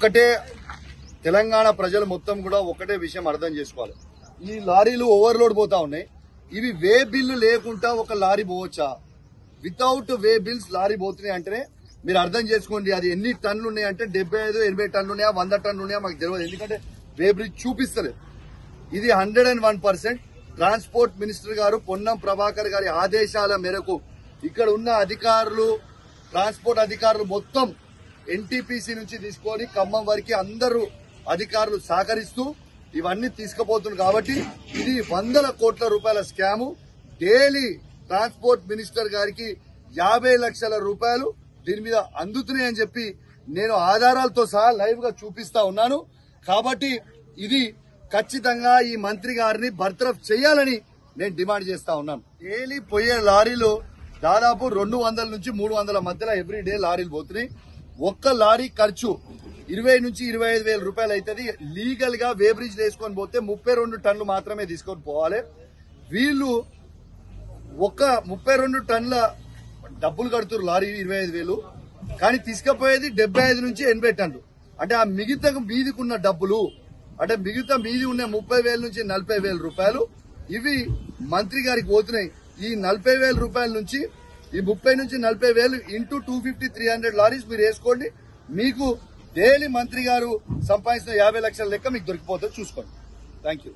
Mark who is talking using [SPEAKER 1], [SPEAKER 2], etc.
[SPEAKER 1] ఒక్కటే తెలంగాణ ప్రజలు మొత్తం కూడా ఒకటే విషయం అర్థం చేసుకోవాలి. ఈ లారీలు ఓవర్లోడ్ పోతా ఉన్నాయి. ఇవి వే బిల్లు లేకుండా ఒక లారీ పోవచ్చా? వితౌట్ వే బిల్స్ లారీ పోతున్నాయి అంటేనే మీరు అర్థం చేసుకోండి అది ఎన్ని టన్నులు ఉన్నాయంటే 75-80 టన్నులు ఉన్నాయా 100 టన్నులు ఉన్నాయా మాకు తెలియదు. ఎందుకంటే వే బ్రిడ్జ్ చూపిస్తలేదు. ఇది 101% ట్రాన్స్పోర్ట్ మినిస్టర్ గారు పొన్నం ప్రభాకర్ గారి ఆదేశాల మేరకు ఇక్కడ ఉన్న అధికారులు ట్రాన్స్పోర్ట్ అధికారులు మొత్తం ఎన్టీపీసీ నుంచి తీసుకొని ఖమ్మం వరకు అందరూ అధికారులు సహకరిస్తూ ఇవన్నీ తీసుకుపోతున్నారు. కాబట్టి ఇది 100 కోట్ల రూపాయల స్కాము. డైలీ ట్రాన్స్పోర్ట్ మినిస్టర్ గారికి 50 లక్షల రూపాయలు దీని మీద అందుతున్నాయని చెప్పి నేను ఆధారాలతో సహా లైవ్ గా చూపిస్తా ఉన్నాను. కాబట్టి ఇది ఖచ్చితంగా ఈ మంత్రి గారిని బర్తరఫ్ చేయాలని నేను డిమాండ్ చేస్తా ఉన్నాను. డైలీ పోయే లారీలు దాదాపు 200 నుంచి 300 మధ్యలో ఎవ్రీ డే లారీలు పోతున్నాయి. ఒక్క లారీ ఖర్చు 20 నుంచి 25 వేల రూపాయలు అవుతుంది. లీగల్ గా వే బ్రిడ్జ్ వేసుకొని పోతే 32 టన్నులు మాత్రమే తీసుకొని పోవాలి. వీళ్ళు ఒక 32 టన్నుల డబ్బులు కడుతున్నారు లారీ 25,000, కానీ తీసుకుపోయేది 75 నుంచి 80 టన్నులు. అంటే ఆ మిగతా మీదికున్న డబ్బులు అంటే మిగతా మీది ఉన్న 30,000 నుంచి 40,000 రూపాయలు ఇవి మంత్రి గారికి పోతున్నాయి. ఈ 40,000 రూపాయల నుంచి ఈ 30 నుంచి 40,000 ఇంటూ 250-300 లారీస్ మీరు వేసుకోండి. మీకు డైలీ మంత్రి గారు సంపాదించిన 50 లక్షల లెక్క మీకు దొరికిపోతుంది. చూసుకోండి. Thank you.